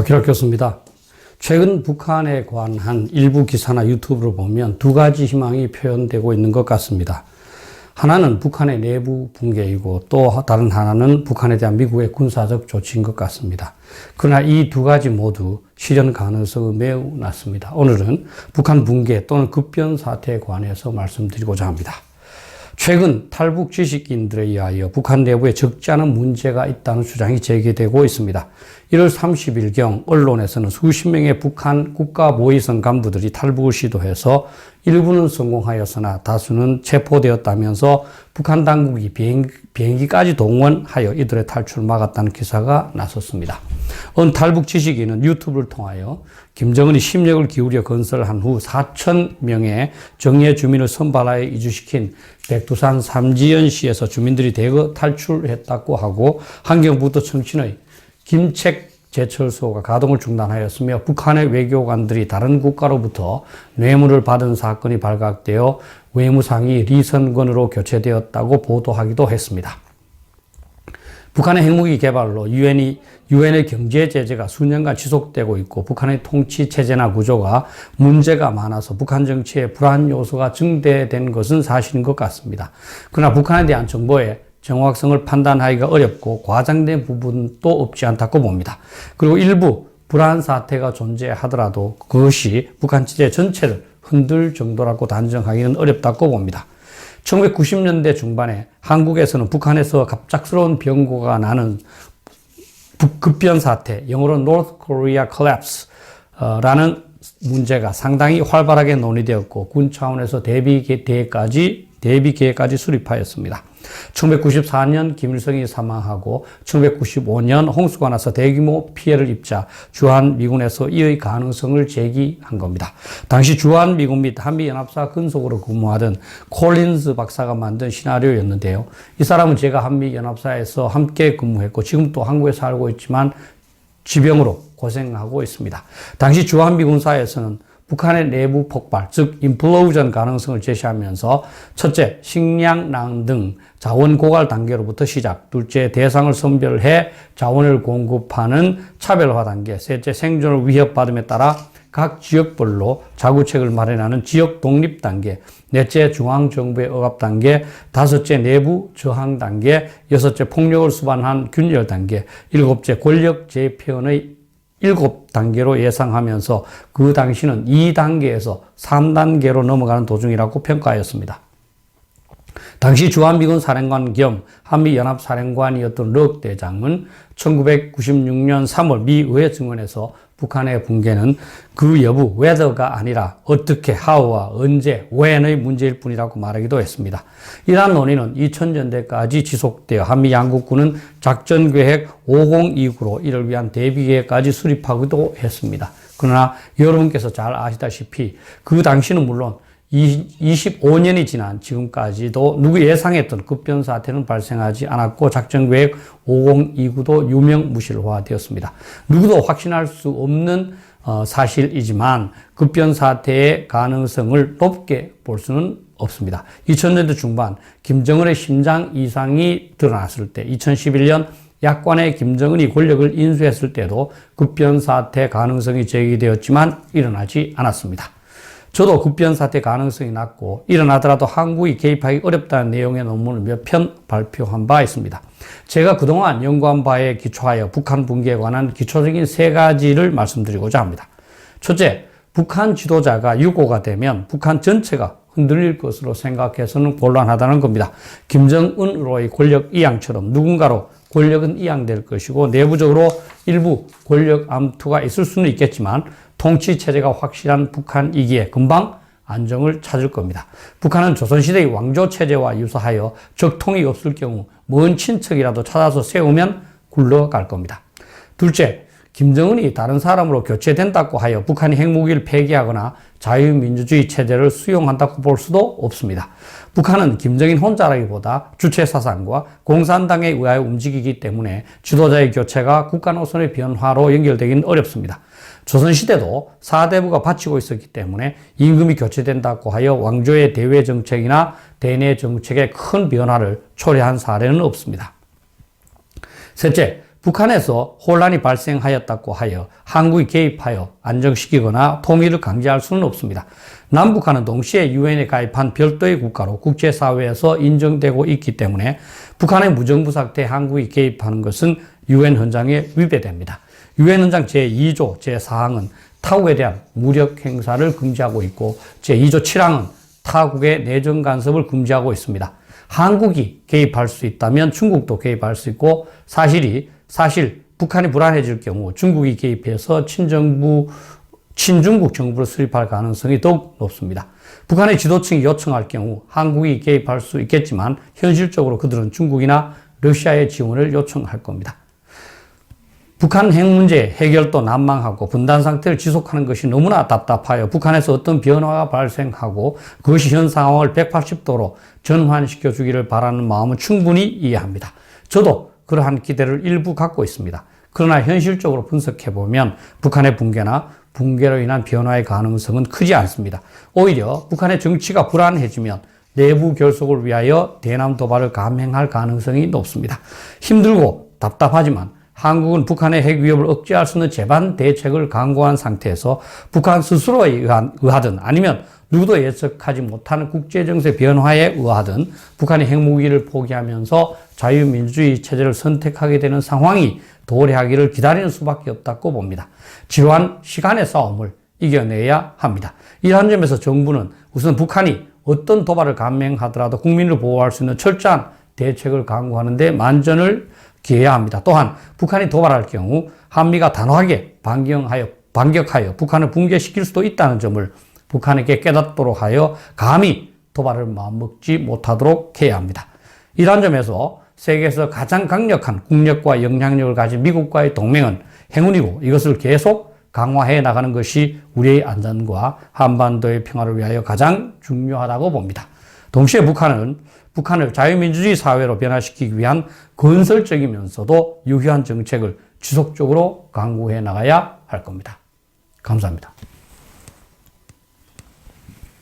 박희락 교수입니다. 최근 북한에 관한 일부 기사나 유튜브를 보면 두 가지 희망이 표현되고 있는 것 같습니다. 하나는 북한의 내부 붕괴이고 또 다른 하나는 북한에 대한 미국의 군사적 조치인 것 같습니다. 그러나 이 두 가지 모두 실현 가능성은 매우 낮습니다. 오늘은 북한 붕괴 또는 급변 사태에 관해서 말씀드리고자 합니다. 최근 탈북 지식인들에 의하여 북한 내부에 적지 않은 문제가 있다는 주장이 제기되고 있습니다. 1월 30일경 언론에서는 수십 명의 북한 국가보위성 간부들이 탈북을 시도해서 일부는 성공하였으나 다수는 체포되었다면서 북한 당국이 비행기까지 동원하여 이들의 탈출을 막았다는 기사가 나섰습니다. 언 탈북 지식인은 유튜브를 통하여 김정은이 심력을 기울여 건설한 후 4,000명의 정예 주민을 선발하여 이주시킨 백두산 삼지연시에서 주민들이 대거 탈출했다고 하고 환경부도 청신의 김책제철소가 가동을 중단하였으며 북한의 외교관들이 다른 국가로부터 뇌물을 받은 사건이 발각되어 외무상이 리선권으로 교체되었다고 보도하기도 했습니다. 북한의 핵무기 개발로 유엔의 경제 제재가 수년간 지속되고 있고 북한의 통치 체제나 구조가 문제가 많아서 북한 정치에 불안 요소가 증대된 것은 사실인 것 같습니다. 그러나 북한에 대한 정보의 정확성을 판단하기가 어렵고 과장된 부분도 없지 않다고 봅니다. 그리고 일부 불안 사태가 존재하더라도 그것이 북한 체제 전체를 흔들 정도라고 단정하기는 어렵다고 봅니다. 1990년대 중반에 한국에서는 북한에서 갑작스러운 병고가 나는 급변 사태, 영어로 North Korea Collapse 라는 문제가 상당히 활발하게 논의되었고 군 차원에서 대비 계획까지 수립하였습니다. 1994년 김일성이 사망하고 1995년 홍수가 나서 대규모 피해를 입자 주한미군에서 이의 가능성을 제기한 겁니다. 당시 주한미군 및 한미연합사 근속으로 근무하던 콜린즈 박사가 만든 시나리오였는데요. 이 사람은 제가 한미연합사에서 함께 근무했고 지금 또 한국에 살고 있지만 지병으로 고생하고 있습니다. 당시 주한미군사에서는 북한의 내부 폭발, 즉 임플로전 가능성을 제시하면서 첫째, 식량난 등 자원 고갈 단계로부터 시작, 둘째, 대상을 선별해 자원을 공급하는 차별화 단계, 셋째, 생존을 위협받음에 따라 각 지역별로 자구책을 마련하는 지역 독립 단계, 넷째, 중앙정부의 억압 단계, 다섯째, 내부 저항 단계, 여섯째, 폭력을 수반한 균열 단계, 일곱째, 권력 재편의 7단계로 예상하면서 그 당시는 2단계에서 3단계로 넘어가는 도중이라고 평가하였습니다. 당시 주한미군 사령관 겸 한미연합사령관이었던 럭 대장은 1996년 3월 미 의회 증언에서 북한의 붕괴는 그 여부, whether가 아니라 어떻게, how와 언제, when의 문제일 뿐이라고 말하기도 했습니다. 이러한 논의는 2000년대까지 지속되어 한미 양국군은 작전계획 5029로 이를 위한 대비계획까지 수립하기도 했습니다. 그러나 여러분께서 잘 아시다시피 그 당시는 물론 25년이 지난 지금까지도 누구 예상했던 급변 사태는 발생하지 않았고 작전계획 5029도 유명무실화되었습니다. 누구도 확신할 수 없는 사실이지만 급변 사태의 가능성을 높게 볼 수는 없습니다. 2000년대 중반 김정은의 심장 이상이 드러났을 때 2011년 약관의 김정은이 권력을 인수했을 때도 급변 사태 가능성이 제기되었지만 일어나지 않았습니다. 저도 급변 사태 가능성이 낮고 일어나더라도 한국이 개입하기 어렵다는 내용의 논문을 몇 편 발표한 바 있습니다. 제가 그동안 연구한 바에 기초하여 북한 붕괴에 관한 기초적인 3가지를 말씀드리고자 합니다. 첫째, 북한 지도자가 유고가 되면 북한 전체가 흔들릴 것으로 생각해서는 곤란하다는 겁니다. 김정은으로의 권력 이양처럼 누군가로 권력은 이양될 것이고 내부적으로 일부 권력 암투가 있을 수는 있겠지만 통치 체제가 확실한 북한이기에 금방 안정을 찾을 겁니다. 북한은 조선시대의 왕조 체제와 유사하여 적통이 없을 경우 먼 친척이라도 찾아서 세우면 굴러갈 겁니다. 둘째, 김정은이 다른 사람으로 교체된다고 하여 북한이 핵무기를 폐기하거나 자유민주주의 체제를 수용한다고 볼 수도 없습니다. 북한은 김정인 혼자라기보다 주체사상과 공산당에 의하여 움직이기 때문에 지도자의 교체가 국가 노선의 변화로 연결되기는 어렵습니다. 조선시대도 사대부가 바치고 있었기 때문에 임금이 교체된다고 하여 왕조의 대외 정책이나 대내 정책에 큰 변화를 초래한 사례는 없습니다. 셋째, 북한에서 혼란이 발생하였다고 하여 한국이 개입하여 안정시키거나 통일을 강제할 수는 없습니다. 남북한은 동시에 유엔에 가입한 별도의 국가로 국제사회에서 인정되고 있기 때문에 북한의 무정부 상태에 한국이 개입하는 것은 유엔 헌장에 위배됩니다. 유엔 헌장 제2조 제4항은 타국에 대한 무력 행사를 금지하고 있고 제2조 7항은 타국의 내정 간섭을 금지하고 있습니다. 한국이 개입할 수 있다면 중국도 개입할 수 있고 사실 북한이 불안해질 경우 중국이 개입해서 친중국 정부를 수립할 가능성이 더욱 높습니다. 북한의 지도층이 요청할 경우 한국이 개입할 수 있겠지만 현실적으로 그들은 중국이나 러시아의 지원을 요청할 겁니다. 북한 핵 문제 해결도 난망하고 분단 상태를 지속하는 것이 너무나 답답하여 북한에서 어떤 변화가 발생하고 그것이 현 상황을 180도로 전환시켜 주기를 바라는 마음은 충분히 이해합니다. 저도 그러한 기대를 일부 갖고 있습니다. 그러나 현실적으로 분석해보면 북한의 붕괴로 인한 변화의 가능성은 크지 않습니다. 오히려 북한의 정치가 불안해지면 내부 결속을 위하여 대남 도발을 감행할 가능성이 높습니다. 힘들고 답답하지만 한국은 북한의 핵 위협을 억제할 수 있는 제반 대책을 강구한 상태에서 북한 스스로에 의하든 아니면 누구도 예측하지 못하는 국제정세 변화에 의하든 북한이 핵무기를 포기하면서 자유민주주의 체제를 선택하게 되는 상황이 도래하기를 기다리는 수밖에 없다고 봅니다. 지루한 시간의 싸움을 이겨내야 합니다. 이러한 점에서 정부는 우선 북한이 어떤 도발을 감행하더라도 국민을 보호할 수 있는 철저한 대책을 강구하는 데 만전을 기해야 합니다. 또한 북한이 도발할 경우 한미가 단호하게 반격하여 북한을 붕괴시킬 수도 있다는 점을 북한에게 깨닫도록 하여 감히 도발을 마음먹지 못하도록 해야 합니다. 이러한 점에서 세계에서 가장 강력한 국력과 영향력을 가진 미국과의 동맹은 행운이고 이것을 계속 강화해 나가는 것이 우리의 안전과 한반도의 평화를 위하여 가장 중요하다고 봅니다. 동시에 북한을 자유민주주의 사회로 변화시키기 위한 건설적이면서도 유효한 정책을 지속적으로 강구해 나가야 할 겁니다. 감사합니다.